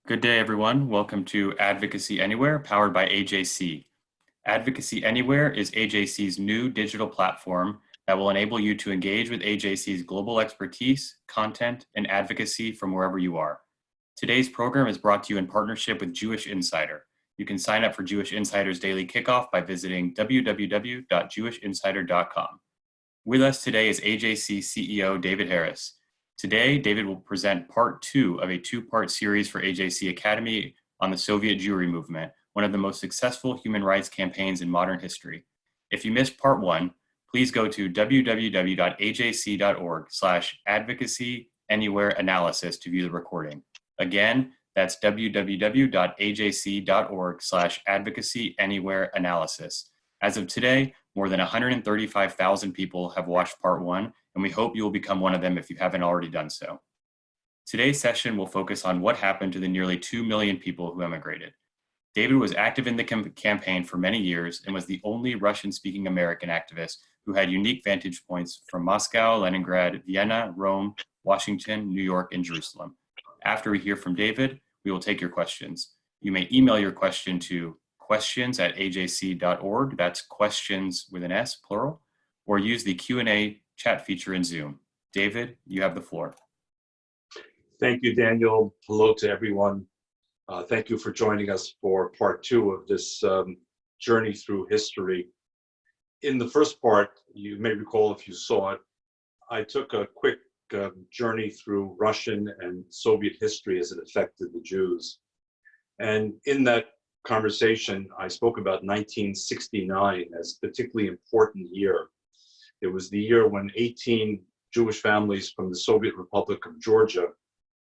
Good day, everyone. Welcome to Advocacy Anywhere, powered by AJC. Advocacy Anywhere is AJC's new digital platform that will enable you to engage with AJC's global expertise, content, and advocacy from wherever you are. Today's program is brought to you in partnership with Jewish Insider. You can sign up for Jewish Insider's daily kickoff by visiting www.jewishinsider.com. With us today is AJC CEO David Harris. Today, David will present part 2 of a 2-part series for AJC Academy on the Soviet Jewry movement, one of the most successful human rights campaigns in modern history. If you missed part 1, please go to www.ajc.org/advocacy-anywhere-analysis to view the recording. Again, that's www.ajc.org/advocacy-anywhere-analysis. As of today, more than 135,000 people have watched part 1, and we hope you will become one of them if you haven't already done so. Today's session will focus on what happened to the nearly 2 million people who emigrated. David was active in the campaign for many years and was the only Russian-speaking American activist who had unique vantage points from Moscow, Leningrad, Vienna, Rome, Washington, New York, and Jerusalem. After we hear from David, we will take your questions. You may email your question to questions@ajc.org, that's questions with an S, plural, or use the Q&A chat feature in Zoom. David, you have the floor. Thank you, Daniel. Hello to everyone. Thank you for joining us for part 2 of this journey through history. In the first part, you may recall if you saw it, I took a quick journey through Russian and Soviet history as it affected the Jews. And in that conversation, I spoke about 1969 as a particularly important year. It was the year when 18 Jewish families from the Soviet Republic of Georgia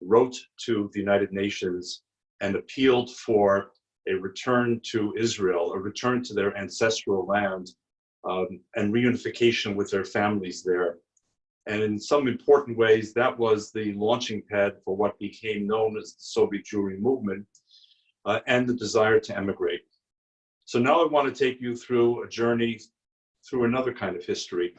wrote to the United Nations and appealed for a return to Israel, a return to their ancestral land, and reunification with their families there. And in some important ways, that was the launching pad for what became known as the Soviet Jewry movement and the desire to emigrate. So now I want to take you through a journey through another kind of history.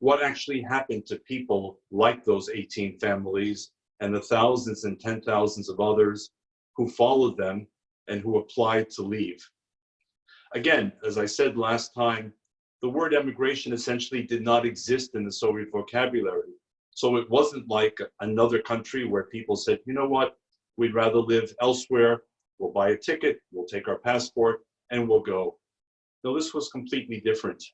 What actually happened to people like those 18 families and the thousands and 10,000s of others who followed them and who applied to leave. Again, as I said last time, the word emigration essentially did not exist in the Soviet vocabulary. So it wasn't like another country where people said, you know what, we'd rather live elsewhere, we'll buy a ticket, we'll take our passport, and we'll go. No, this was completely different.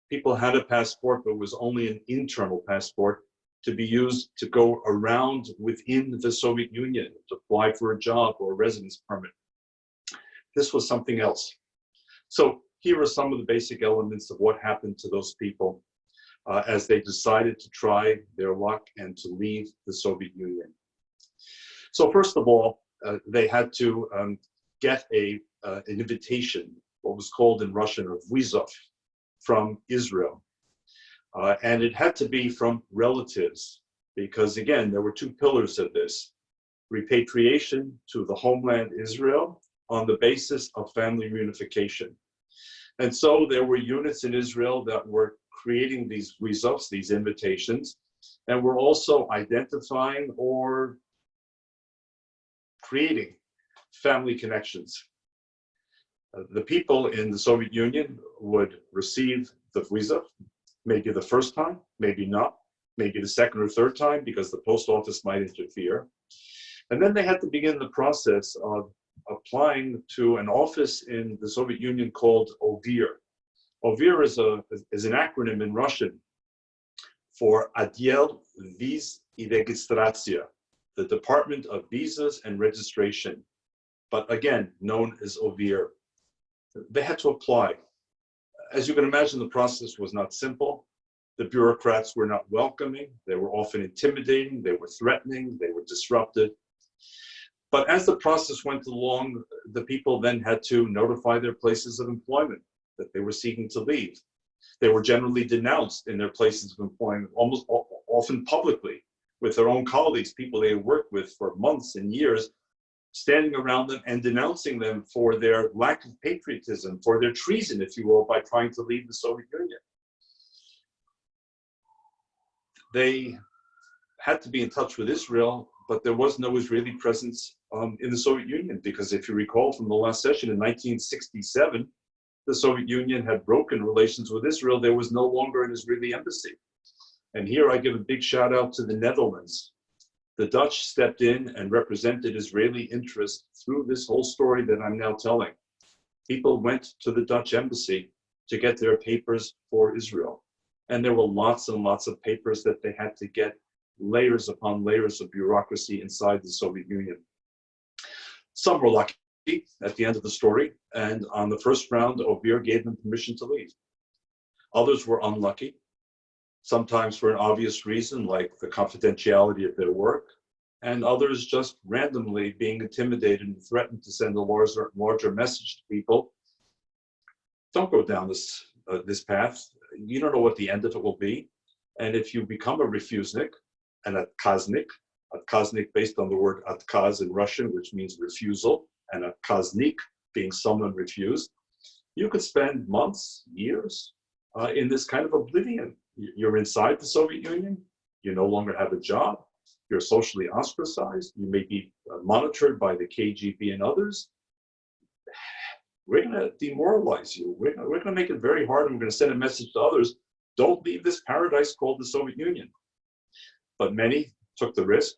People had a passport, but it was only an internal passport to be used to go around within the Soviet Union, to apply for a job or a residence permit. This was something else. So here are some of the basic elements of what happened to those people as they decided to try their luck and to leave the Soviet Union. So first of all, they had to get an invitation, what was called in Russian a vizov, from Israel. And it had to be from relatives, because again, there were 2 pillars of this: repatriation to the homeland Israel on the basis of family reunification. And so there were units in Israel that were creating these vizovs, these invitations, and were also identifying or creating family connections. The people in the Soviet Union would receive the vizov, maybe the first time, maybe not, maybe the second or third time, because the post office might interfere. And then they had to begin the process of applying to an office in the Soviet Union called OVIR. OVIR is an acronym in Russian for Отдел виз и регистрация, the Department of Visas and Registration, but again, known as OVIR. They had to apply. As you can imagine, the process was not simple. The bureaucrats were not welcoming. They were often intimidating. They were threatening. They were disruptive. But as the process went along, the people then had to notify their places of employment that they were seeking to leave. They were generally denounced in their places of employment, almost often publicly, with their own colleagues, people they had worked with for months and years, standing around them and denouncing them for their lack of patriotism, for their treason, if you will, by trying to leave the Soviet Union. They had to be in touch with Israel but there was no Israeli presence in the Soviet Union, because if you recall from the last session in 1967, the Soviet Union had broken relations with Israel. There was no longer an Israeli embassy. And here I give a big shout out to the Netherlands. The Dutch stepped in and represented Israeli interests through this whole story that I'm now telling. People went to the Dutch embassy to get their papers for Israel. And there were lots and lots of papers that they had to get, layers upon layers of bureaucracy inside the Soviet Union. Some were lucky at the end of the story, and on the first round, Ovir gave them permission to leave. Others were unlucky, sometimes for an obvious reason, like the confidentiality of their work, and others just randomly being intimidated and threatened to send a larger message to people. Don't go down this path. You don't know what the end of it will be. And if you become a refusnik, an atkaznik based on the word atkaz in Russian, which means refusal, and atkaznik being someone refused, you could spend months, years in this kind of oblivion. You're inside the Soviet Union, you no longer have a job, you're socially ostracized, you may be monitored by the KGB and others. We're going to demoralize you. We're going to make it very hard, and we're going to send a message to others: don't leave this paradise called the Soviet Union. But many took the risk.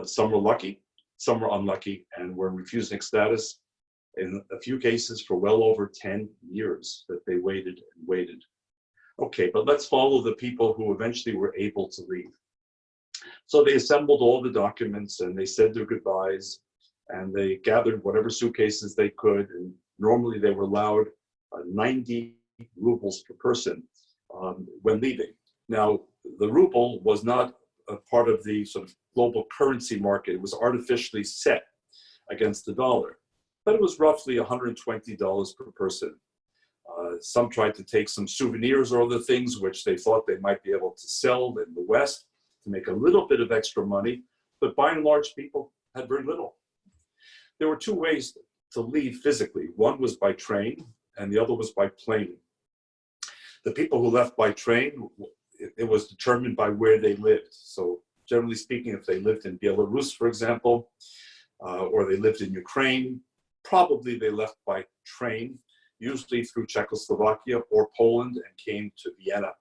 Some were lucky, some were unlucky, and were in refusing status in a few cases for well over 10 years that they waited and waited. Okay, but let's follow the people who eventually were able to leave. So they assembled all the documents and they said their goodbyes, and they gathered whatever suitcases they could, and normally they were allowed 90 rubles per person when leaving. Now, the ruble was not a part of the sort of global currency market. It was artificially set against the dollar, but it was roughly $120 per person. Some tried to take some souvenirs or other things which they thought they might be able to sell in the West to make a little bit of extra money, but by and large, people had very little. There were two ways to leave physically. One was by train, and the other was by plane. The people who left by train, it was determined by where they lived. So generally speaking, if they lived in Belarus, for example, or they lived in Ukraine, probably they left by train, usually through Czechoslovakia or Poland, and came to Vienna.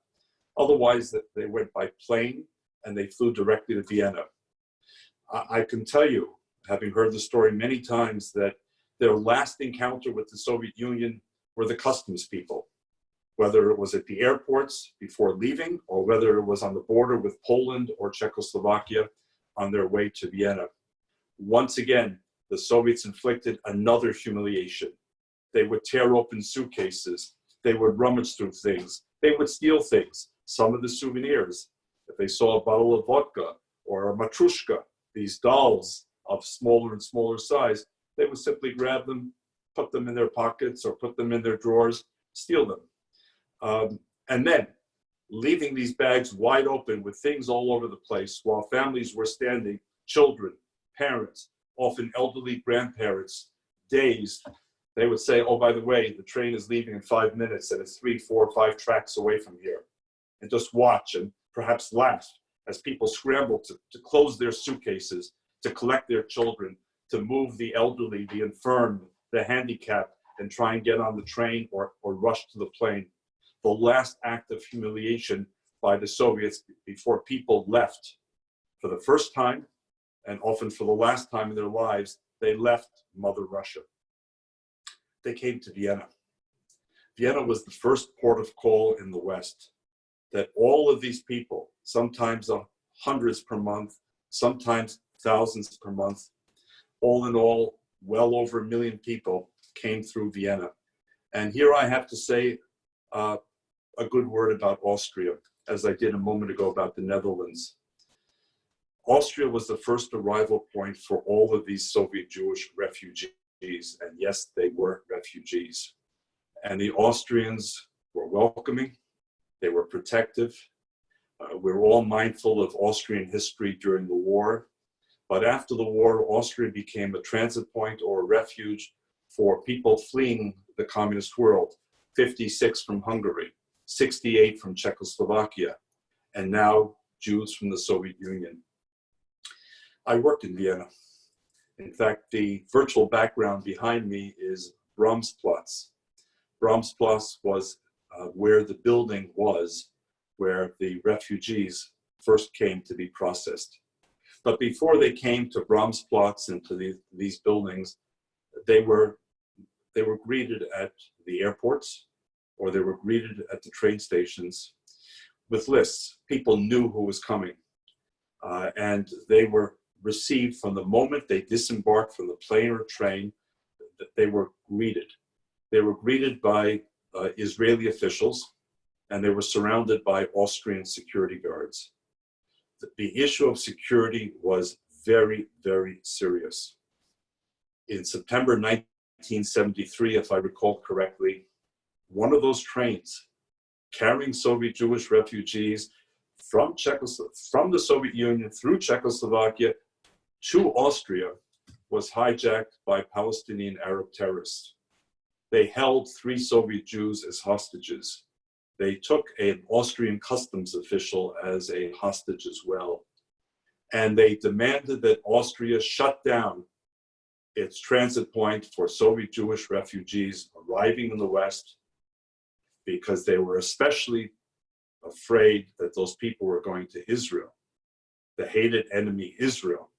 Otherwise, they went by plane and they flew directly to Vienna. I can tell you, having heard the story many times, that their last encounter with the Soviet Union were the customs people, whether it was at the airports before leaving, or whether it was on the border with Poland or Czechoslovakia on their way to Vienna. Once again, the Soviets inflicted another humiliation. They would tear open suitcases. They would rummage through things. They would steal things, some of the souvenirs. If they saw a bottle of vodka or a matrushka, these dolls of smaller and smaller size, they would simply grab them, put them in their pockets or put them in their drawers, steal them. And then leaving these bags wide open with things all over the place while families were standing, children, parents, often elderly grandparents, dazed. They would say, oh, by the way, the train is leaving in 5 minutes and it's 3, 4, 5 tracks away from here. And just watch and perhaps laugh as people scramble to close their suitcases, to collect their children, to move the elderly, the infirm, the handicapped, and try and get on the train or rush to the plane. The last act of humiliation by the Soviets before people left for the first time, and often for the last time in their lives, they left Mother Russia. They came to Vienna. Vienna was the first port of call in the West, that all of these people, sometimes hundreds per month, sometimes thousands per month, all in all, well over 1 million people came through Vienna. And here I have to say a good word about Austria, as I did a moment ago about the Netherlands. Austria was the first arrival point for all of these Soviet Jewish refugees. And yes, they were refugees. And the Austrians were welcoming, they were protective. We were all mindful of Austrian history during the war. But after the war, Austria became a transit point or a refuge for people fleeing the communist world. 56 from Hungary, 68 from Czechoslovakia, and now Jews from the Soviet Union. I worked in Vienna. In fact, the virtual background behind me is Brahmsplatz. Brahmsplatz was where the building was, where the refugees first came to be processed. But before they came to Brahmsplatz and to these buildings, they were greeted at the airports, or they were greeted at the train stations with lists. People knew who was coming, and they were received from the moment they disembarked from the plane or train. That they were greeted. They were greeted by Israeli officials, and they were surrounded by Austrian security guards. The issue of security was very, very serious. In September 1973, if I recall correctly, one of those trains carrying Soviet Jewish refugees from the Soviet Union through Czechoslovakia to Austria was hijacked by Palestinian Arab terrorists. They held 3 Soviet Jews as hostages. They took an Austrian customs official as a hostage as well. And they demanded that Austria shut down its transit point for Soviet Jewish refugees arriving in the West, because they were especially afraid that those people were going to Israel, the hated enemy Israel,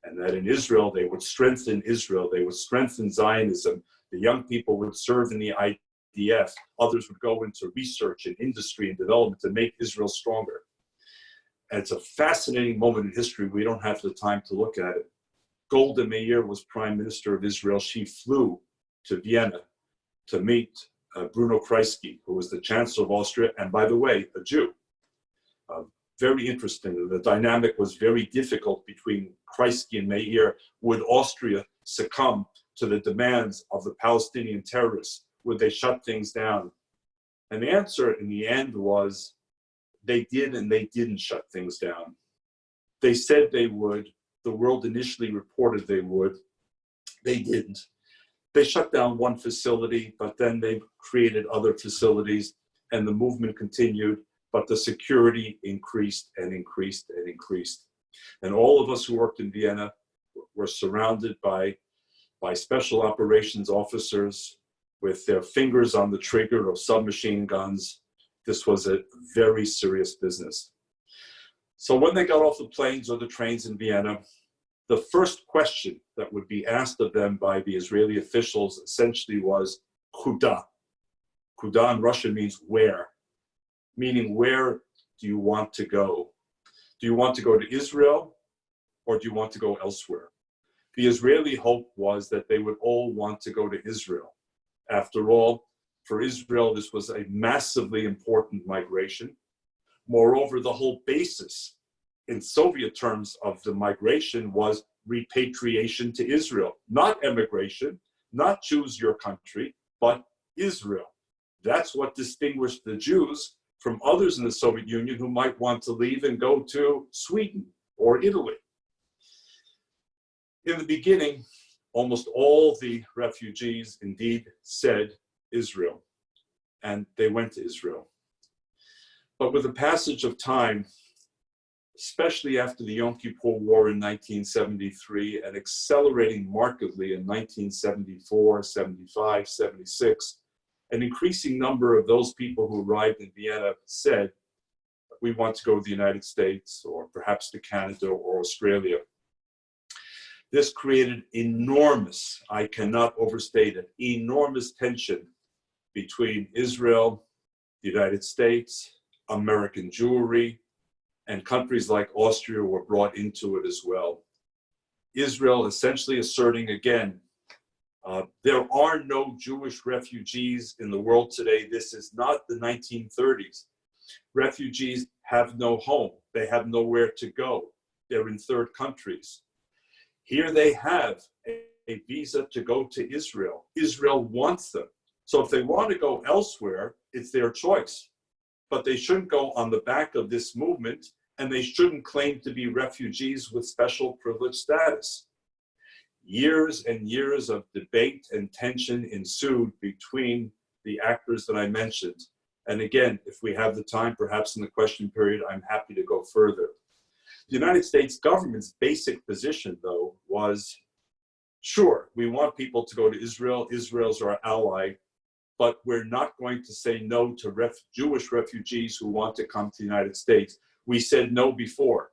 and that in Israel, they would strengthen Israel, they would strengthen Zionism, the young people would serve in the IDF, others would go into research and industry and development to make Israel stronger. And it's a fascinating moment in history. We don't have the time to look at it. Golda Meir was Prime Minister of Israel. She flew to Vienna to meet Bruno Kreisky, who was the Chancellor of Austria, and by the way, a Jew. Very interesting. The dynamic was very difficult between Kreisky and Meir. Would Austria succumb to the demands of the Palestinian terrorists? Would they shut things down? And the answer in the end was they did and they didn't shut things down. They said they would. The world initially reported they would. They didn't. They shut down one facility, but then they created other facilities, and the movement continued, but the security increased and increased and increased. And all of us who worked in Vienna were surrounded by special operations officers with their fingers on the trigger of submachine guns. This was a very serious business. So when they got off the planes or the trains in Vienna, the first question that would be asked of them by the Israeli officials essentially was Kuda. Kuda in Russian means where, meaning where do you want to go? Do you want to go to Israel, or do you want to go elsewhere? The Israeli hope was that they would all want to go to Israel. After all, for Israel, this was a massively important migration. Moreover, the whole basis in Soviet terms of the migration was repatriation to Israel, not emigration, not choose your country, but Israel. That's what distinguished the Jews from others in the Soviet Union who might want to leave and go to Sweden or Italy. In the beginning, almost all the refugees indeed said Israel, and they went to Israel. But with the passage of time, especially after the Yom Kippur War in 1973 and accelerating markedly in 1974, 75, 76, an increasing number of those people who arrived in Vienna said, we want to go to the United States or perhaps to Canada or Australia. This created enormous, I cannot overstate it, enormous tension between Israel, the United States, American Jewry, and countries like Austria were brought into it as well. Israel essentially asserting again, there are no Jewish refugees in the world today. This is not the 1930s. Refugees have no home. They have nowhere to go. They're in third countries. Here they have a visa to go to Israel. Israel wants them. So if they want to go elsewhere, it's their choice. But they shouldn't go on the back of this movement, and they shouldn't claim to be refugees with special privileged status. Years and years of debate and tension ensued between the actors that I mentioned. And again, if we have the time, perhaps in the question period, I'm happy to go further. The United States government's basic position, though, was, sure, we want people to go to Israel. Israel's our ally, but we're not going to say no to Jewish refugees who want to come to the United States. We said no before.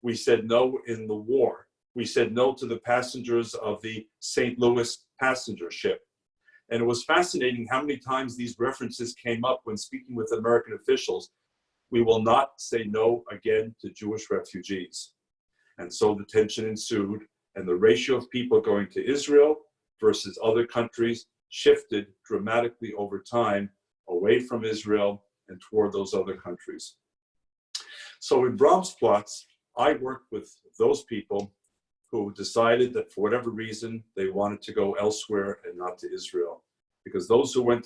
We said no in the war. We said no to the passengers of the St. Louis passenger ship. And it was fascinating how many times these references came up when speaking with American officials. We will not say no again to Jewish refugees. And so the tension ensued, and the ratio of people going to Israel versus other countries shifted dramatically over time away from Israel and toward those other countries. So in Brahmsplatz, I worked with those people who decided that for whatever reason, they wanted to go elsewhere and not to Israel. Because those who wanted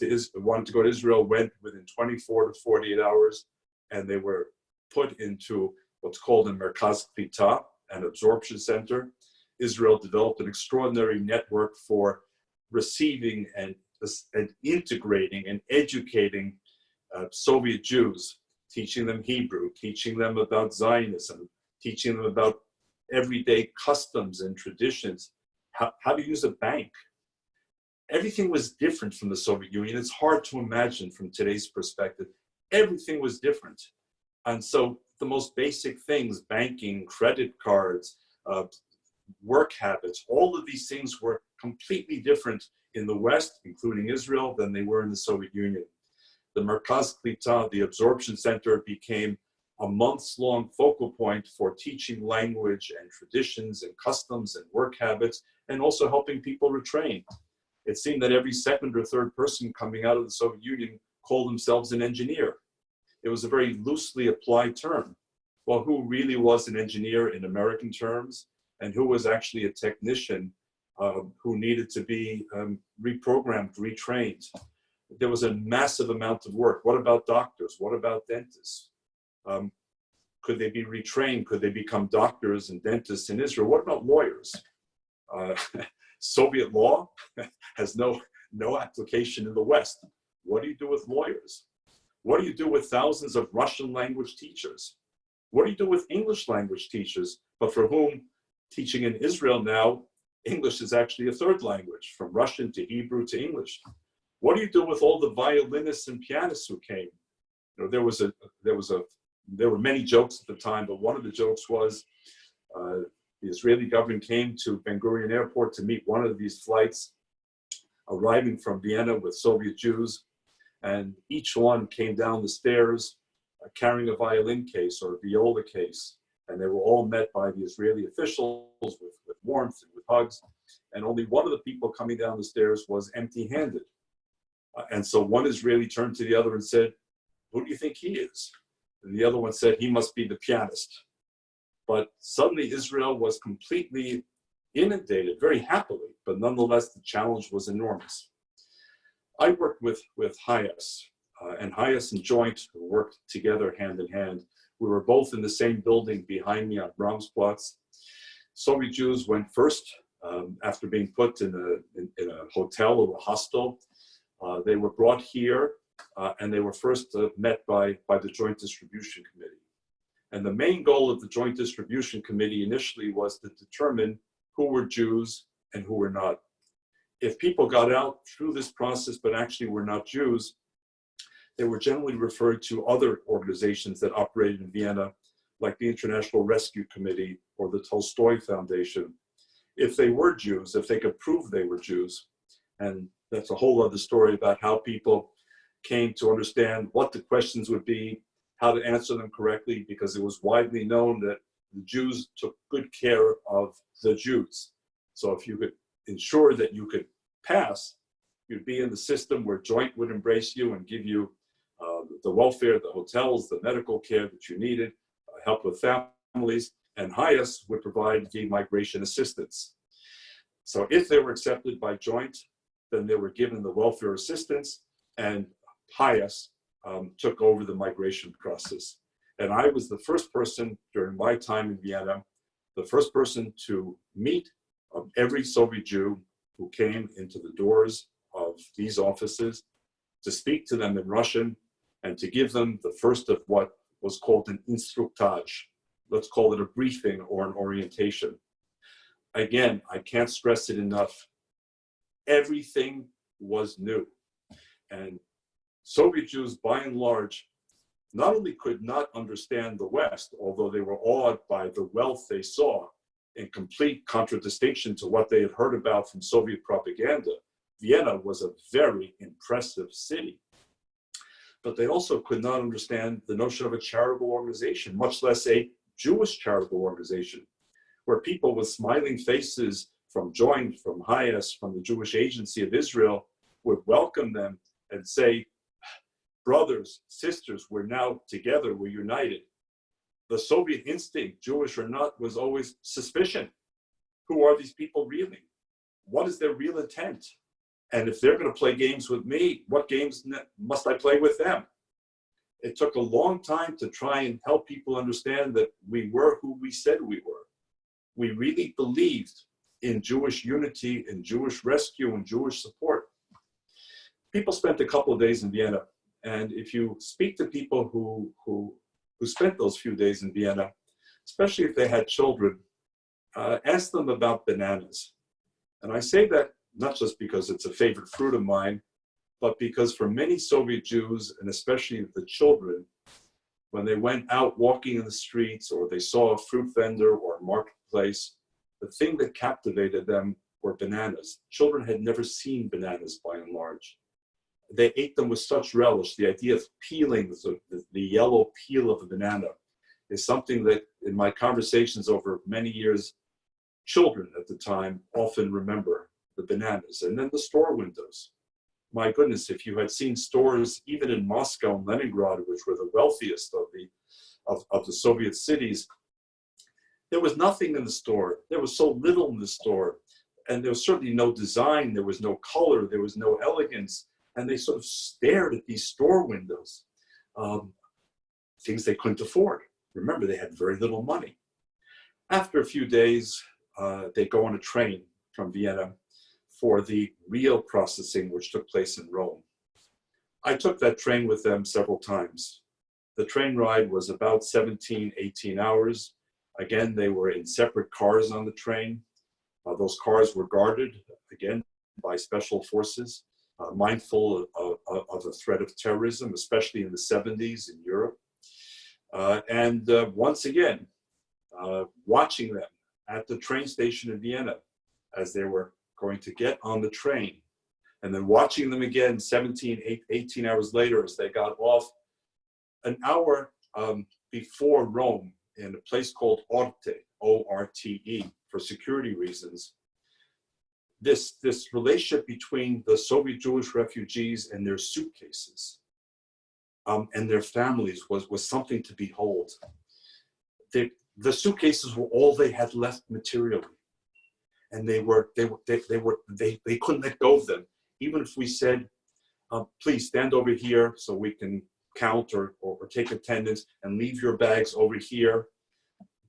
to go to Israel went within 24 to 48 hours, and they were put into what's called a Merkaz Klita, an absorption center. Israel developed an extraordinary network for receiving and integrating and educating Soviet Jews, teaching them Hebrew, teaching them about Zionism, teaching them about everyday customs and traditions, how to use a bank. Everything was different from the Soviet Union. It's hard to imagine from today's perspective. Everything was different. And so the most basic things, banking, credit cards, work habits, all of these things were completely different in the West, including Israel, than they were in the Soviet Union. The Merkaz Klita, the absorption center, became a months-long focal point for teaching language and traditions and customs and work habits, and also helping people retrain. It seemed that every second or third person coming out of the Soviet Union called themselves an engineer. It was a very loosely applied term. Well, who really was an engineer in American terms, and who was actually a technician who needed to be reprogrammed, retrained? There was a massive amount of work. What about doctors? What about dentists? Could they be retrained? Could they become doctors and dentists in Israel? What about lawyers? Soviet law has no application in the West. What do you do with lawyers? What do you do with thousands of Russian language teachers? What do you do with English language teachers, but for whom teaching in Israel now, English is actually a third language, from Russian to Hebrew to English? What do you do with all the violinists and pianists who came? You know, there were many jokes at the time, but one of the jokes was the Israeli government came to Ben Gurion Airport to meet one of these flights arriving from Vienna with Soviet Jews, and each one came down the stairs carrying a violin case or a viola case, and they were all met by the Israeli officials with warmth and with hugs, and only one of the people coming down the stairs was empty-handed. And so one Israeli turned to the other and said, "Who do you think he is?" And the other one said, "He must be the pianist." But suddenly Israel was completely inundated, very happily, but nonetheless the challenge was enormous. I worked with Hayas, and Hayas and Joint worked together hand in hand. We were both in the same building behind me on Brahmsplatz. Soviet Jews went first after being put in a hotel or a hostel. They were brought here, and they were first met by the Joint Distribution Committee. And the main goal of the Joint Distribution Committee initially was to determine who were Jews and who were not. If people got out through this process but actually were not Jews, they were generally referred to other organizations that operated in Vienna, like the International Rescue Committee or the Tolstoy Foundation. If they were Jews, if they could prove they were Jews, and that's a whole other story about how people came to understand what the questions would be, how to answer them correctly, because it was widely known that the Jews took good care of the Jews. So if you could ensure that you could pass, you'd be in the system where Joint would embrace you and give you the welfare, the hotels, the medical care that you needed, help with families, and Hayas would provide the migration assistance. So if they were accepted by Joint, then they were given the welfare assistance, and Hayas took over the migration process. And I was the first person during my time in Vienna, the first person to meet every Soviet Jew who came into the doors of these offices, to speak to them in Russian, and to give them the first of what was called an instructage, let's call it a briefing or an orientation. Again, I can't stress it enough. Everything was new. And Soviet Jews, by and large, not only could not understand the West, although they were awed by the wealth they saw, in complete contradistinction to what they had heard about from Soviet propaganda. Vienna was a very impressive city. But they also could not understand the notion of a charitable organization, much less a Jewish charitable organization, where people with smiling faces from Joint, from Hayes, from the Jewish Agency of Israel would welcome them and say, brothers, sisters, we're now together, we're united. The Soviet instinct, Jewish or not, was always suspicion. Who are these people really? What is their real intent? And if they're going to play games with me, what games must I play with them? It took a long time to try and help people understand that we were who we said we were. We really believed in Jewish unity, in Jewish rescue, and Jewish support. People spent a couple of days in Vienna. And if you speak to people who spent those few days in Vienna, especially if they had children, ask them about bananas. And I say that not just because it's a favorite fruit of mine, but because for many Soviet Jews, and especially the children, when they went out walking in the streets or they saw a fruit vendor or a marketplace, the thing that captivated them were bananas. Children had never seen bananas by and large. They ate them with such relish. The idea of peeling, the yellow peel of a banana, is something that in my conversations over many years, children at the time often remember the bananas. And then the store windows. My goodness, if you had seen stores, even in Moscow and Leningrad, which were the wealthiest of the Soviet cities, there was nothing in the store. There was so little in the store. And there was certainly no design. There was no color. There was no elegance. And they sort of stared at these store windows, things they couldn't afford. Remember, they had very little money. After a few days, they go on a train from Vienna for the real processing, which took place in Rome. I took that train with them several times. The train ride was about 17, 18 hours. Again, they were in separate cars on the train. Those cars were guarded, again, by special forces, mindful of the threat of terrorism, especially in the 70s in Europe. Once again, watching them at the train station in Vienna as they were going to get on the train, and then watching them again 18 hours later as they got off, an hour before Rome in a place called Orte, O-R-T-E, for security reasons. This relationship between the Soviet Jewish refugees and their suitcases and their families was something to behold. The suitcases were all they had left materially, and they couldn't let go of them. Even if we said, please stand over here so we can count or take attendance, and leave your bags over here.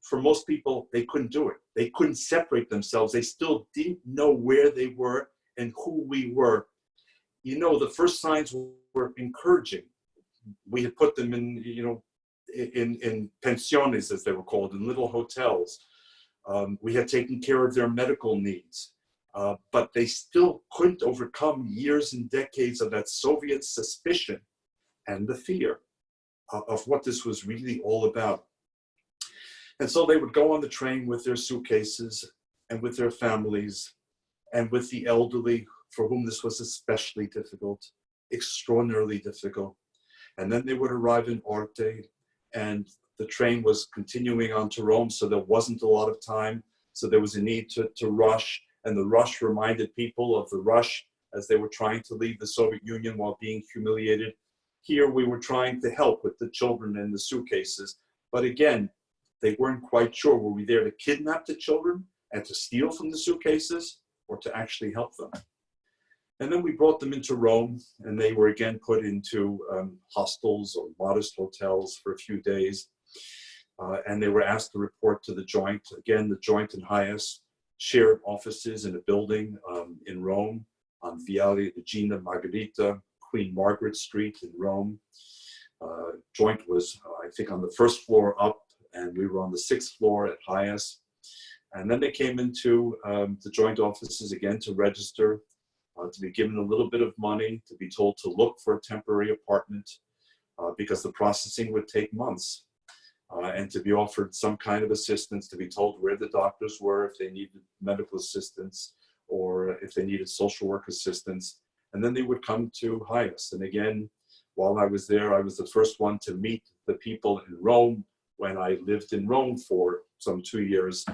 For most people, they couldn't do it. They couldn't separate themselves. They still didn't know where they were and who we were. You know, the first signs were encouraging. We had put them in, in pensiones, as they were called, in little hotels. We had taken care of their medical needs. But they still couldn't overcome years and decades of that Soviet suspicion and the fear of what this was really all about. And so they would go on the train with their suitcases and with their families and with the elderly, for whom this was especially difficult, extraordinarily difficult. And then they would arrive in Orte, and the train was continuing on to Rome, so there wasn't a lot of time. So there was a need to rush, and the rush reminded people of the rush as they were trying to leave the Soviet Union while being humiliated. Here we were trying to help with the children and the suitcases, but again, they weren't quite sure. Were we there to kidnap the children and to steal from the suitcases, or to actually help them? And then we brought them into Rome, and they were again put into hostels or modest hotels for a few days. And they were asked to report to the Joint. Again, the Joint and Hayes shared offices in a building in Rome on Viale Regina Margherita, Queen Margaret Street in Rome. Joint was, I think, on the first floor up, and we were on the 6th floor at highest. And then they came into the joint offices again to register, to be given a little bit of money, to be told to look for a temporary apartment because the processing would take months, and to be offered some kind of assistance, to be told where the doctors were if they needed medical assistance or if they needed social work assistance. And then they would come to highest. And again, while I was there, I was the first one to meet the people in Rome when I lived in Rome for some 2 years.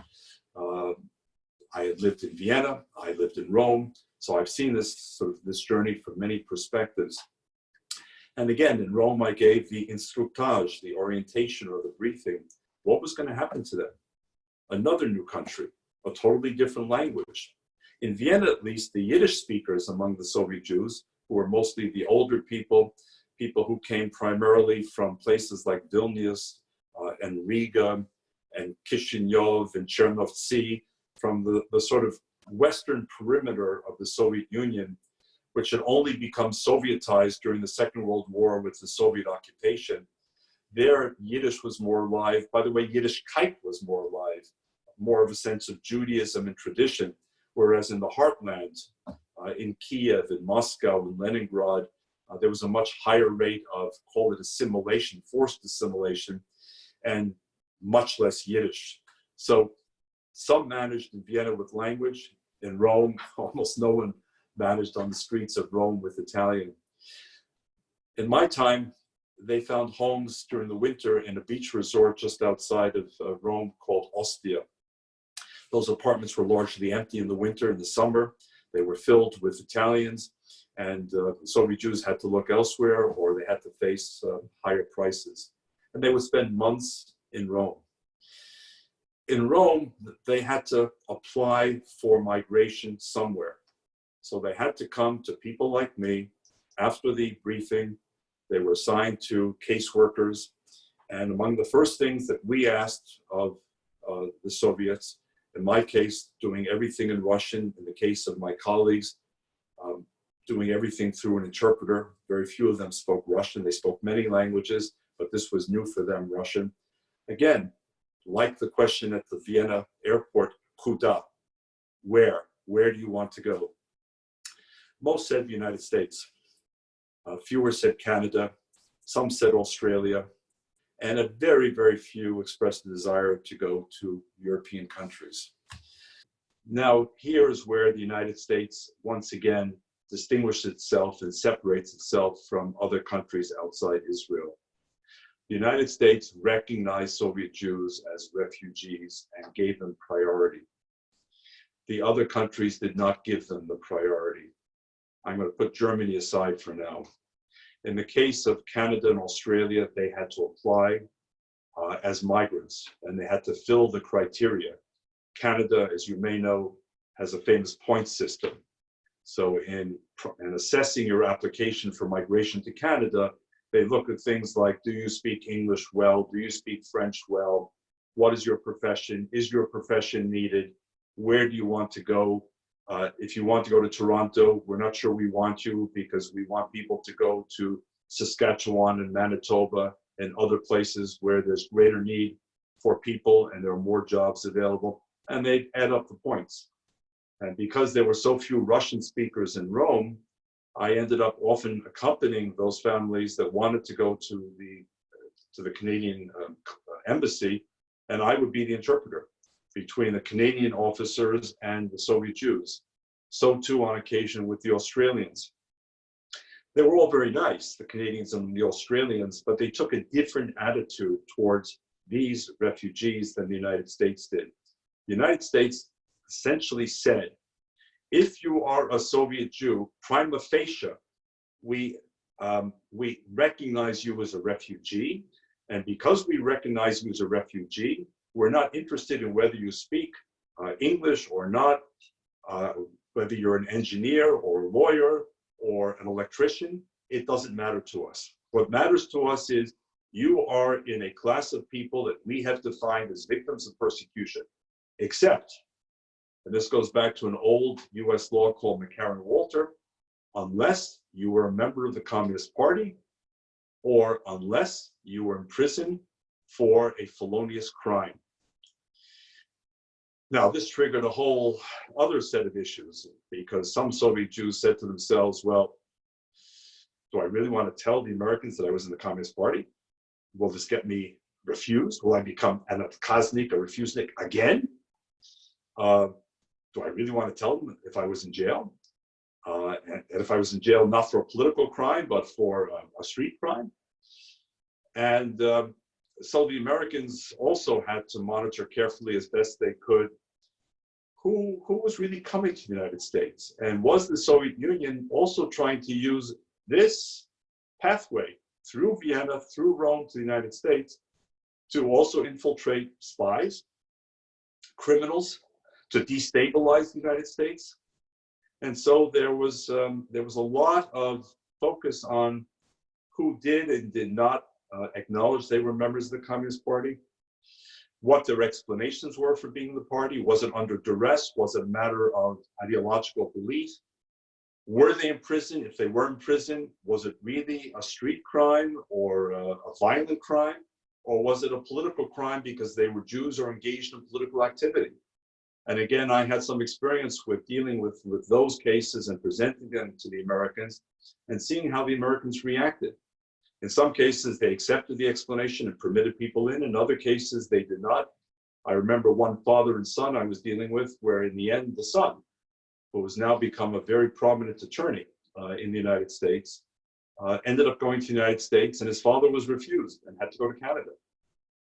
I had lived in Vienna, I lived in Rome, so I've seen this journey from many perspectives. And again, in Rome, I gave the instructage, the orientation or the briefing. What was going to happen to them? Another new country, a totally different language. In Vienna, at least, the Yiddish speakers among the Soviet Jews, who were mostly the older people who came primarily from places like Vilnius and Riga and Kishinev and Chernovtsi, from the sort of western perimeter of the Soviet Union, which had only become Sovietized during the Second World War with the Soviet occupation. There, Yiddish was more alive. By the way, Yiddishkeit was more alive, more of a sense of Judaism and tradition, whereas in the heartland, in Kiev, in Moscow, in Leningrad, there was a much higher rate of, call it assimilation, forced assimilation, and much less Yiddish. So some managed in Vienna with language. In Rome, almost no one managed on the streets of Rome with Italian. In my time, they found homes during the winter in a beach resort just outside of Rome called Ostia. Those apartments were largely empty in the winter. In the summer, they were filled with Italians, and Soviet Jews had to look elsewhere, or they had to face higher prices. And they would spend months in Rome. In Rome, they had to apply for migration somewhere. So they had to come to people like me. After the briefing, they were assigned to caseworkers. And among the first things that we asked of the Soviets, in my case, doing everything in Russian, in the case of my colleagues, doing everything through an interpreter. Very few of them spoke Russian. They spoke many languages, but this was new for them, Russian. Again, like the question at the Vienna airport, kuda, where do you want to go? Most said the United States. Fewer said Canada. Some said Australia. And a very, very few expressed the desire to go to European countries. Now, here is where the United States, once again, distinguishes itself and separates itself from other countries outside Israel. The United States recognized Soviet Jews as refugees and gave them priority. The other countries did not give them the priority. I'm going to put Germany aside for now. In the case of Canada and Australia, they had to apply as migrants, and they had to fill the criteria. Canada, as you may know, has a famous point system. So in assessing your application for migration to Canada, they look at things like, do you speak English well? Do you speak French well? What is your profession? Is your profession needed? Where do you want to go? If you want to go to Toronto, we're not sure we want you because we want people to go to Saskatchewan and Manitoba and other places where there's greater need for people and there are more jobs available. And they add up the points. And because there were so few Russian speakers in Rome, I ended up often accompanying those families that wanted to go to the Canadian embassy, and I would be the interpreter between the Canadian officers and the Soviet Jews. So too on occasion with the Australians. They were all very nice, the Canadians and the Australians, but they took a different attitude towards these refugees than the United States did. The United States essentially said, if you are a Soviet Jew, prima facie, we recognize you as a refugee. And because we recognize you as a refugee, we're not interested in whether you speak English or not, whether you're an engineer or a lawyer or an electrician, it doesn't matter to us. What matters to us is you are in a class of people that we have defined as victims of persecution, except, and this goes back to an old US law called McCarran-Walter, unless you were a member of the Communist Party or unless you were in prison for a felonious crime. Now, this triggered a whole other set of issues, because some Soviet Jews said to themselves, well, do I really want to tell the Americans that I was in the Communist Party? Will this get me refused? Will I become an odkaznik, a refusenik again? Do I really want to tell them if I was in jail? And if I was in jail, not for a political crime, but for a street crime? And so the Americans also had to monitor carefully as best they could who was really coming to the United States. And was the Soviet Union also trying to use this pathway through Vienna, through Rome to the United States, to also infiltrate spies, criminals, to destabilize the United States? And so there was a lot of focus on who did and did not acknowledge they were members of the Communist Party, what their explanations were for being in the party. Was it under duress? Was it a matter of ideological belief? Were they in prison? If they were in prison, was it really a street crime or a violent crime? Or was it a political crime because they were Jews or engaged in political activity? And again, I had some experience with dealing with those cases and presenting them to the Americans and seeing how the Americans reacted. In some cases, they accepted the explanation and permitted people in. In other cases, they did not. I remember one father and son I was dealing with, where in the end, the son, who has now become a very prominent attorney in the United States, ended up going to the United States, and his father was refused and had to go to Canada.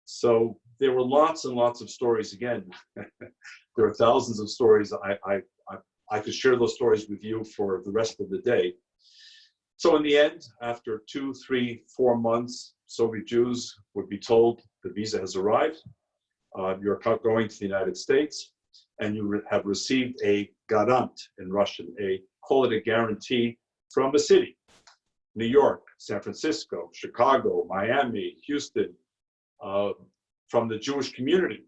So there were lots and lots of stories. Again, there are thousands of stories. I could share those stories with you for the rest of the day. So in the end, after 2, 3, 4 months, Soviet Jews would be told the visa has arrived, you're going to the United States, and you have received a garant in Russian, call it a guarantee from a city, New York, San Francisco, Chicago, Miami, Houston, from the Jewish community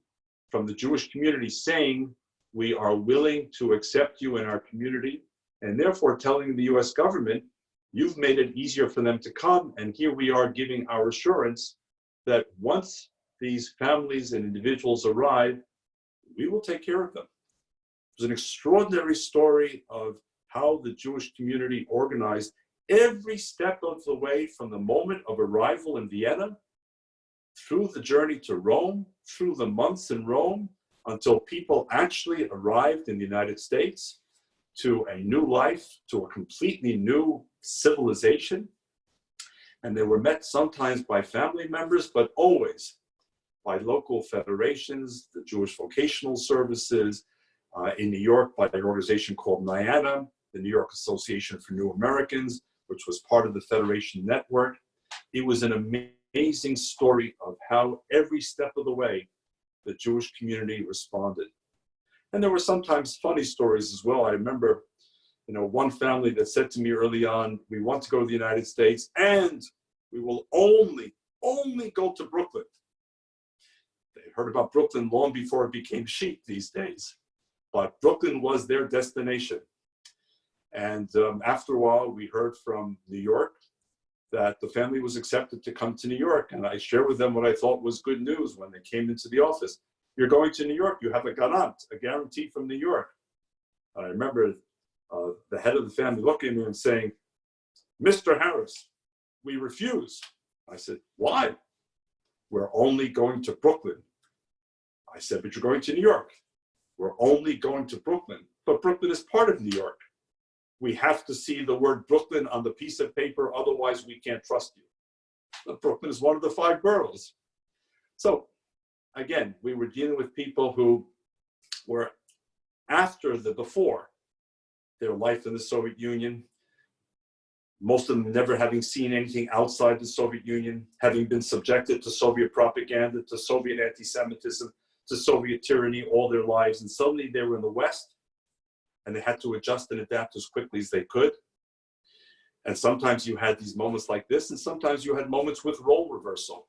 saying, we are willing to accept you in our community, and therefore telling the US government, you've made it easier for them to come, and here we are giving our assurance that once these families and individuals arrive, we will take care of them. It was an extraordinary story of how the Jewish community organized every step of the way, from the moment of arrival in Vienna, through the journey to Rome, through the months in Rome, until people actually arrived in the United States, to a new life, to a completely new civilization. And they were met sometimes by family members, but always by local federations, the Jewish Vocational Services, in New York by an organization called NIANA, the New York Association for New Americans, which was part of the Federation Network. It was an amazing story of how every step of the way the Jewish community responded. And there were sometimes funny stories as well. I remember, one family that said to me early on, we want to go to the United States and we will only go to Brooklyn. They heard about Brooklyn long before it became chic these days, but Brooklyn was their destination. And after a while, we heard from New York that the family was accepted to come to New York. And I shared with them what I thought was good news when they came into the office. You're going to New York, you have a garant, a guarantee from New York. I remember the head of the family looking at me and saying, Mr. Harris, we refuse. I said, why? We're only going to Brooklyn. I said, but you're going to New York. We're only going to Brooklyn. But Brooklyn is part of New York. We have to see the word Brooklyn on the piece of paper, otherwise we can't trust you. But Brooklyn is one of the 5 boroughs. So again, we were dealing with people who were before their life in the Soviet Union, most of them never having seen anything outside the Soviet Union, having been subjected to Soviet propaganda, to Soviet anti-Semitism, to Soviet tyranny all their lives. And suddenly they were in the West, and they had to adjust and adapt as quickly as they could. And sometimes you had these moments like this, and sometimes you had moments with role reversal.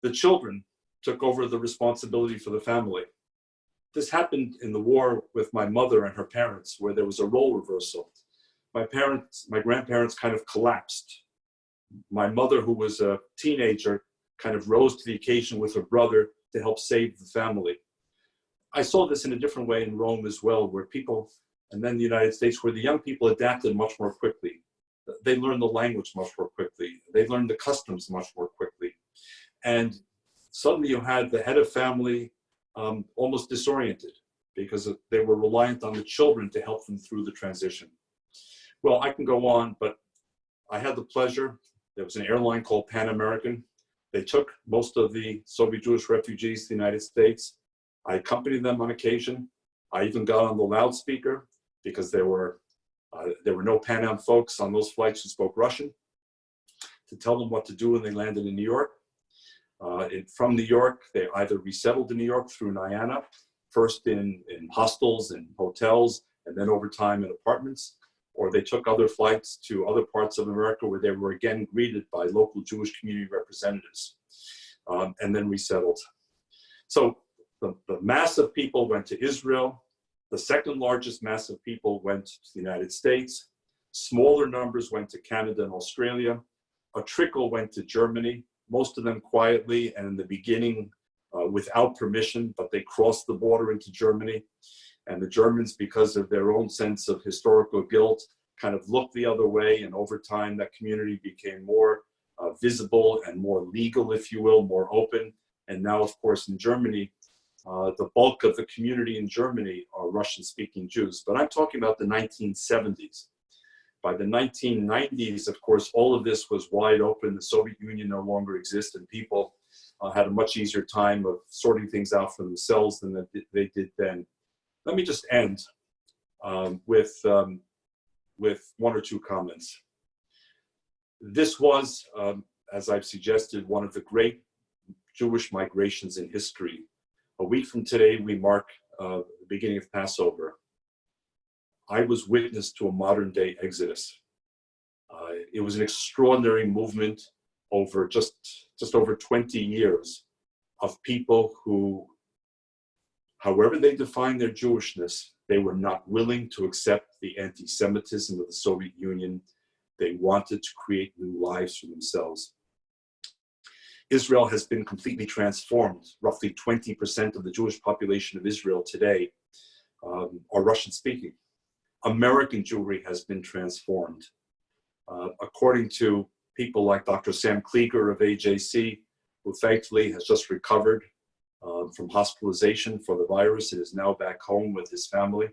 The children took over the responsibility for the family. This happened in the war with my mother and her parents, where there was a role reversal. My grandparents kind of collapsed. My mother, who was a teenager, kind of rose to the occasion with her brother to help save the family. I saw this in a different way in Rome as well, where people, and then the United States, where the young people adapted much more quickly. They learned the language much more quickly. They learned the customs much more quickly. And suddenly you had the head of family almost disoriented because they were reliant on the children to help them through the transition. Well, I can go on, but I had the pleasure. There was an airline called Pan American. They took most of the Soviet Jewish refugees to the United States. I accompanied them on occasion. I even got on the loudspeaker because there were no Pan Am folks on those flights who spoke Russian, to tell them what to do when they landed in New York. From New York, they either resettled in New York through Vienna, first in hostels and hotels, and then over time in apartments, or they took other flights to other parts of America where they were again greeted by local Jewish community representatives, and then resettled. So the mass of people went to Israel. The second largest mass of people went to the United States. Smaller numbers went to Canada and Australia. A trickle went to Germany, most of them quietly and in the beginning without permission, but they crossed the border into Germany. And the Germans, because of their own sense of historical guilt, kind of looked the other way. And over time, that community became more visible and more legal, if you will, more open. And now, of course, in Germany, the bulk of the community in Germany are Russian-speaking Jews. But I'm talking about the 1970s. By the 1990s, of course, all of this was wide open. The Soviet Union no longer exists, and people had a much easier time of sorting things out for themselves than they did then. Let me just end with one or two comments. This was, as I've suggested, one of the great Jewish migrations in history. A week from today, we mark the beginning of Passover. I was witness to a modern-day exodus. It was an extraordinary movement over just over 20 years of people who, however they defined their Jewishness, they were not willing to accept the anti-Semitism of the Soviet Union. They wanted to create new lives for themselves. Israel has been completely transformed. Roughly 20% of the Jewish population of Israel today are Russian-speaking. American Jewry has been transformed. According to people like Dr. Sam Klieger of AJC, who thankfully has just recovered from hospitalization for the virus and is now back home with his family.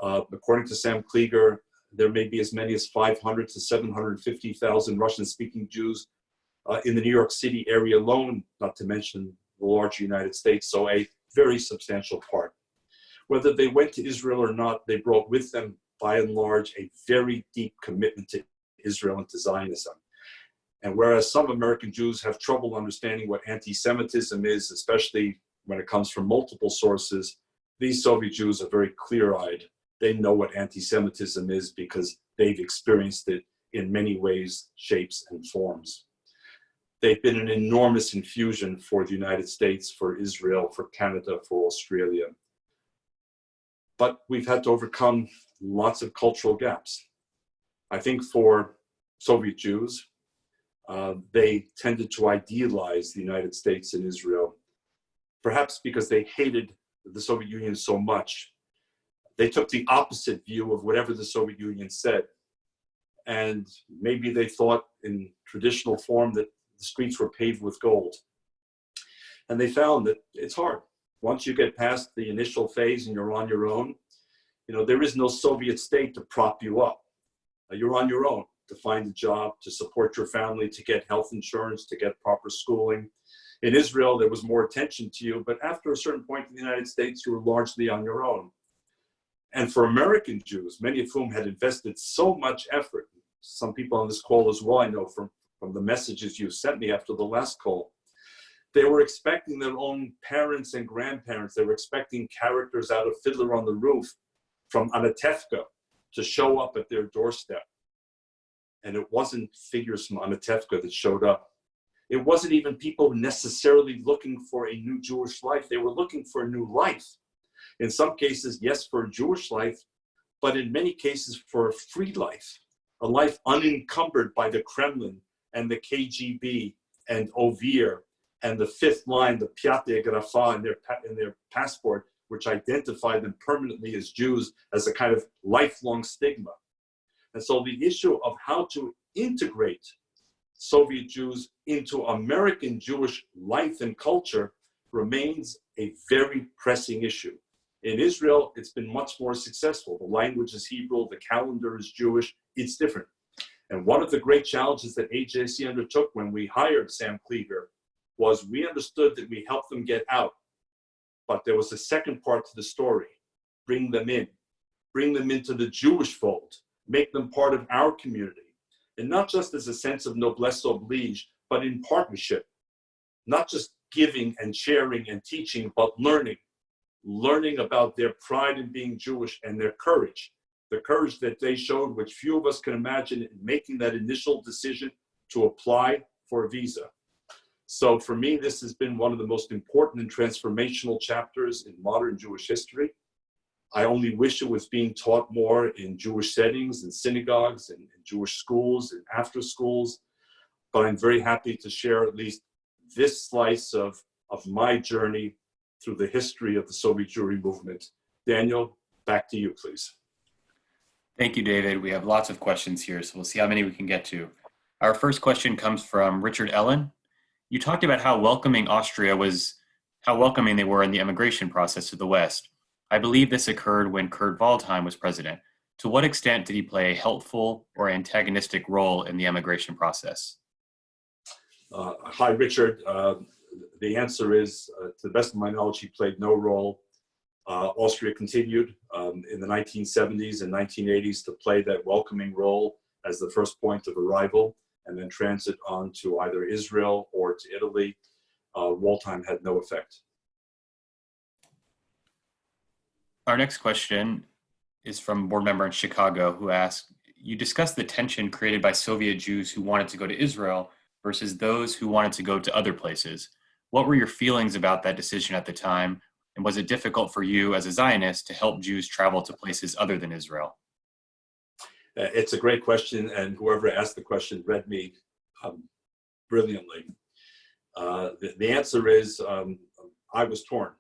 According to Sam Klieger, there may be as many as 500 to 750,000 Russian-speaking Jews in the New York City area alone, not to mention the larger United States, so a very substantial part. Whether they went to Israel or not, they brought with them, by and large, a very deep commitment to Israel and to Zionism. And whereas some American Jews have trouble understanding what anti-Semitism is, especially when it comes from multiple sources, these Soviet Jews are very clear-eyed. They know what anti-Semitism is because they've experienced it in many ways, shapes, and forms. They've been an enormous infusion for the United States, for Israel, for Canada, for Australia. But we've had to overcome lots of cultural gaps. I think for Soviet Jews, they tended to idealize the United States and Israel, perhaps because they hated the Soviet Union so much. They took the opposite view of whatever the Soviet Union said. And maybe they thought in traditional form that the streets were paved with gold. And they found that it's hard. Once you get past the initial phase and you're on your own, there is no Soviet state to prop you up. You're on your own to find a job, to support your family, to get health insurance, to get proper schooling. In Israel, there was more attention to you, but after a certain point in the United States, you were largely on your own. And for American Jews, many of whom had invested so much effort, some people on this call as well, I know from the messages you sent me after the last call, they were expecting their own parents and grandparents. They were expecting characters out of Fiddler on the Roof from Anatevka to show up at their doorstep. And it wasn't figures from Anatevka that showed up. It wasn't even people necessarily looking for a new Jewish life. They were looking for a new life. In some cases, yes, for a Jewish life, but in many cases for a free life, a life unencumbered by the Kremlin and the KGB and ovir, and the fifth line, the piate grafa in their passport, which identified them permanently as Jews, as a kind of lifelong stigma. And so the issue of how to integrate Soviet Jews into American Jewish life and culture remains a very pressing issue. In Israel, it's been much more successful. The language is Hebrew, the calendar is Jewish, it's different. And one of the great challenges that AJC undertook when we hired Sam Klieger was we understood that we helped them get out. But there was a second part to the story: bring them into the Jewish fold, make them part of our community. And not just as a sense of noblesse oblige, but in partnership. Not just giving and sharing and teaching, but learning about their pride in being Jewish and their courage. The courage that they showed, which few of us can imagine, in making that initial decision to apply for a visa. So for me, this has been one of the most important and transformational chapters in modern Jewish history. I only wish it was being taught more in Jewish settings, in synagogues, and in Jewish schools, and after schools. But I'm very happy to share at least this slice of my journey through the history of the Soviet Jewry movement. Daniel, back to you, please. Thank you, David. We have lots of questions here, so we'll see how many we can get to. Our first question comes from Richard Ellen. You talked about how welcoming they were in the emigration process to the West. I believe this occurred when Kurt Waldheim was president. To what extent did he play a helpful or antagonistic role in the emigration process? Hi, Richard. The answer is, to the best of my knowledge, he played no role. Austria continued in the 1970s and 1980s to play that welcoming role as the first point of arrival, and then transit on to either Israel or to Italy. Waldheim had no effect. Our next question is from a board member in Chicago who asked, you discussed the tension created by Soviet Jews who wanted to go to Israel versus those who wanted to go to other places. What were your feelings about that decision at the time? And was it difficult for you as a Zionist to help Jews travel to places other than Israel? It's a great question, and whoever asked the question read me brilliantly. The answer is I was torn.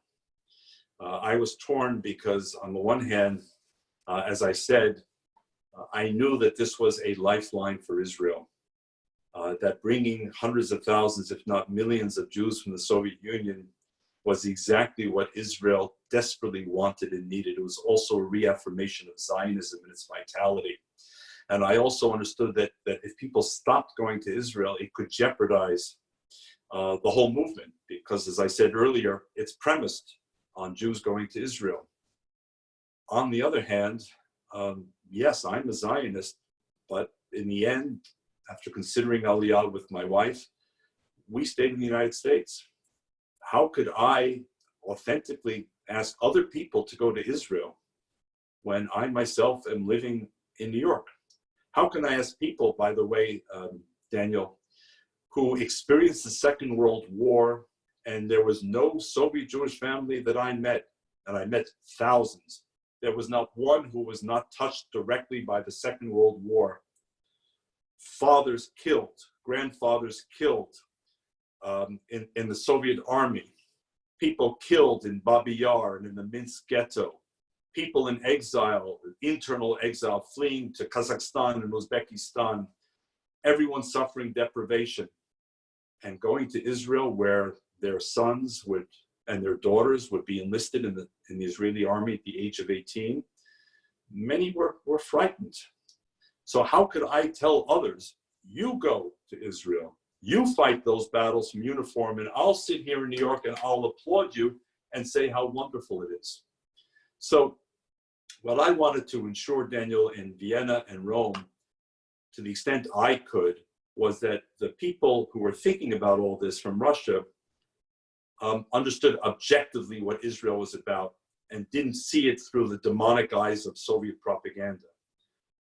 I was torn because on the one hand, as I said, I knew that this was a lifeline for Israel, that bringing hundreds of thousands, if not millions of Jews from the Soviet Union was exactly what Israel desperately wanted and needed. It was also a reaffirmation of Zionism and its vitality. And I also understood that if people stopped going to Israel, it could jeopardize the whole movement, because as I said earlier, it's premised on Jews going to Israel. On the other hand, yes, I'm a Zionist, but in the end, after considering Aliyah with my wife, we stayed in the United States. How could I authentically ask other people to go to Israel when I myself am living in New York? How can I ask people, by the way, Daniel, who experienced the Second World War, and there was no Soviet Jewish family that I met, and I met thousands. There was not one who was not touched directly by the Second World War. Fathers killed, grandfathers killed in the Soviet army, people killed in Babi Yar and in the Minsk ghetto, people in exile, internal exile, fleeing to Kazakhstan and Uzbekistan, everyone suffering deprivation, and going to Israel where their sons would and their daughters would be enlisted in the Israeli army at the age of 18. Many were frightened. So how could I tell others, you go to Israel, you fight those battles from uniform, and I'll sit here in New York and I'll applaud you and say how wonderful it is. So what I wanted to ensure, Daniel, in Vienna and Rome, to the extent I could, was that the people who were thinking about all this from Russia understood objectively what Israel was about and didn't see it through the demonic eyes of Soviet propaganda.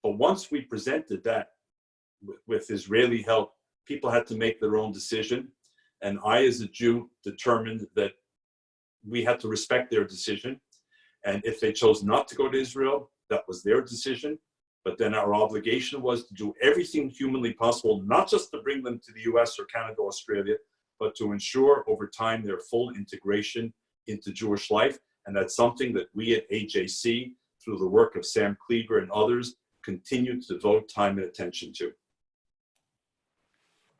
But once we presented that with Israeli help, people had to make their own decision. And I, as a Jew, determined that we had to respect their decision. And if they chose not to go to Israel, that was their decision. But then our obligation was to do everything humanly possible, not just to bring them to the US or Canada, Australia, but to ensure over time their full integration into Jewish life. And that's something that we at AJC, through the work of Sam Kleber and others, continue to devote time and attention to.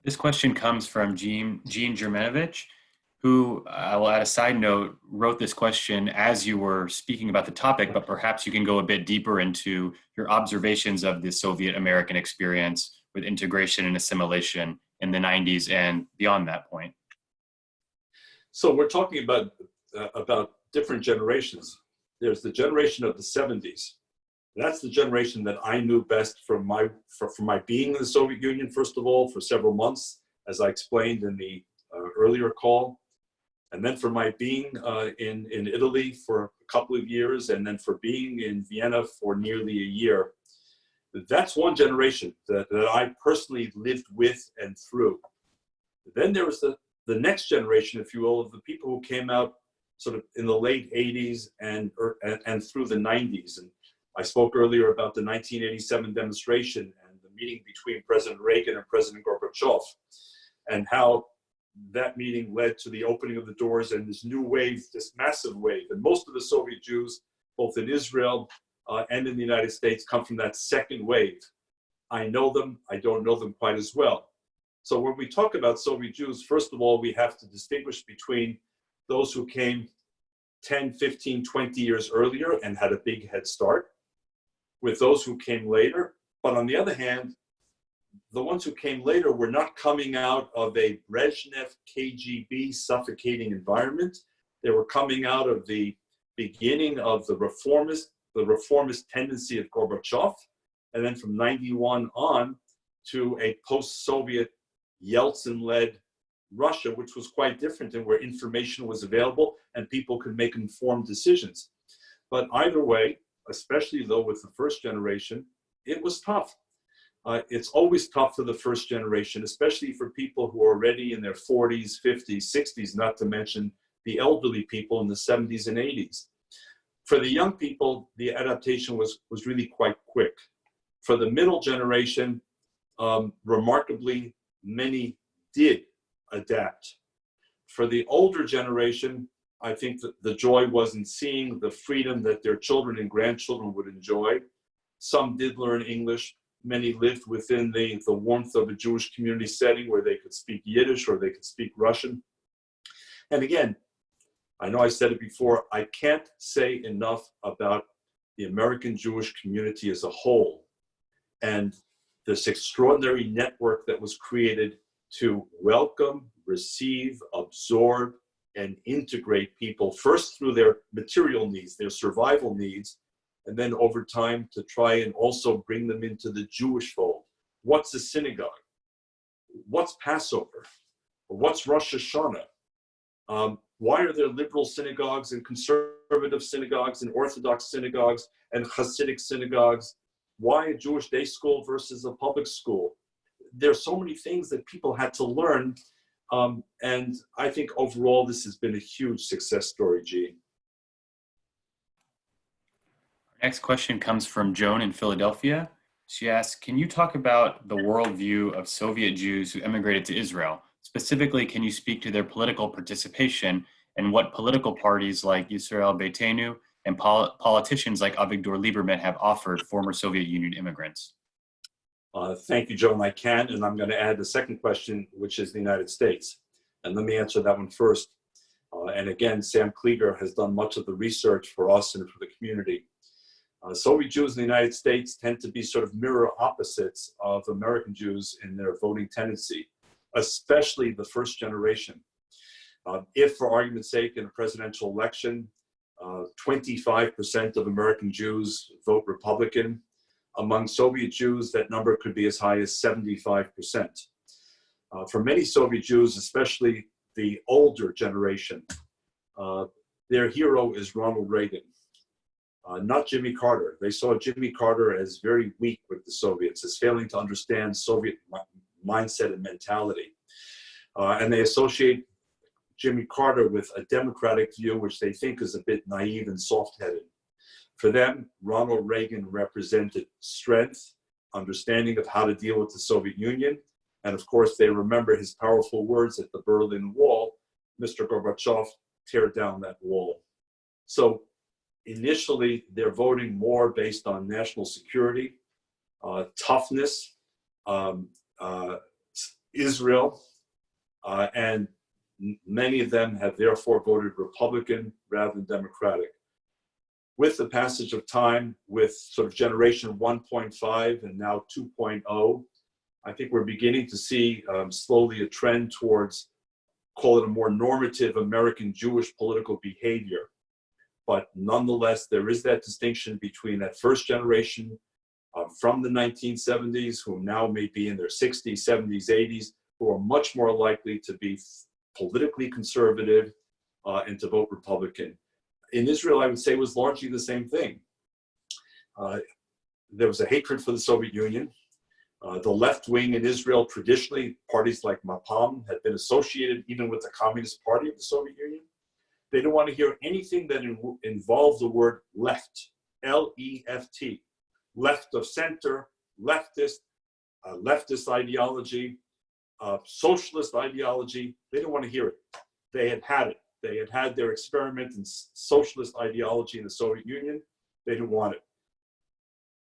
This question comes from Jean Germanovich, who, I will add a side note, wrote this question as you were speaking about the topic, but perhaps you can go a bit deeper into your observations of the Soviet American experience with integration and assimilation in the 90s and beyond that point. So we're talking about different generations. There's the generation of the 70s. That's the generation that I knew best from my being in the Soviet Union, first of all, for several months, as I explained in the earlier call. And then for my being in Italy for a couple of years, and then for being in Vienna for nearly a year. That's one generation that I personally lived with and through. Then there was the next generation, if you will, of the people who came out sort of in the late 80s and through the 90s. And I spoke earlier about the 1987 demonstration and the meeting between President Reagan and President Gorbachev, and how that meeting led to the opening of the doors and this new wave, this massive wave. And most of the Soviet Jews, both in Israel and in the United States, come from that second wave. I know them, I don't know them quite as well. So when we talk about Soviet Jews, first of all, we have to distinguish between those who came 10, 15, 20 years earlier and had a big head start, with those who came later. But on the other hand, the ones who came later were not coming out of a Brezhnev KGB suffocating environment. They were coming out of the beginning of the reformist tendency of Gorbachev, and then from 91 on to a post-Soviet Yeltsin-led Russia, which was quite different and where information was available and people could make informed decisions. But either way, especially though with the first generation, it was tough. It's always tough for the first generation, especially for people who are already in their 40s, 50s, 60s, not to mention the elderly people in the 70s and 80s. For the young people, the adaptation was really quite quick. For the middle generation, remarkably, many did adapt. For the older generation, I think that the joy was in seeing the freedom that their children and grandchildren would enjoy. Some did learn English. Many lived within the warmth of a Jewish community setting where they could speak Yiddish or they could speak Russian. And again, I know I said it before, I can't say enough about the American Jewish community as a whole and this extraordinary network that was created to welcome, receive, absorb, and integrate people, first through their material needs, their survival needs, and then over time to try and also bring them into the Jewish fold. What's a synagogue? What's Passover? What's Rosh Hashanah? Why are there liberal synagogues and conservative synagogues and Orthodox synagogues and Hasidic synagogues? Why a Jewish day school versus a public school? There's so many things that people had to learn. And I think overall, this has been a huge success story, Gene. Next question comes from Joan in Philadelphia. She asks, can you talk about the worldview of Soviet Jews who emigrated to Israel? Specifically, can you speak to their political participation and what political parties like Yisrael Beitenu and politicians like Avigdor Lieberman have offered former Soviet Union immigrants? Thank you, Joan. I can, and I'm going to add the second question, which is the United States. And let me answer that one first. And again, Sam Kleber has done much of the research for us and for the community. Soviet Jews in the United States tend to be sort of mirror opposites of American Jews in their voting tendency, especially the first generation. If, for argument's sake, in a presidential election, 25% of American Jews vote Republican, among Soviet Jews, that number could be as high as 75%. For many Soviet Jews, especially the older generation, their hero is Ronald Reagan. Not Jimmy Carter. They saw Jimmy Carter as very weak with the Soviets, as failing to understand Soviet mindset and mentality. And they associate Jimmy Carter with a democratic view, which they think is a bit naive and soft-headed. For them, Ronald Reagan represented strength, understanding of how to deal with the Soviet Union. And of course, they remember his powerful words at the Berlin Wall, Mr. Gorbachev, tear down that wall. So initially, they're voting more based on national security, toughness, Israel, and many of them have therefore voted Republican rather than Democratic. With the passage of time, with sort of generation 1.5 and now 2.0, I think we're beginning to see slowly a trend towards, call it a more normative American Jewish political behavior. But nonetheless, there is that distinction between that first generation from the 1970s, who now may be in their 60s, 70s, 80s, who are much more likely to be politically conservative and to vote Republican. In Israel, I would say, was largely the same thing. There was a hatred for the Soviet Union. The left wing in Israel, traditionally, parties like Mapam had been associated even with the Communist Party of the Soviet Union. They didn't want to hear anything that involved the word left, L-E-F-T, left of center, leftist, leftist ideology, socialist ideology. They didn't want to hear it. They had had it. They had had their experiment in socialist ideology in the Soviet Union. They didn't want it.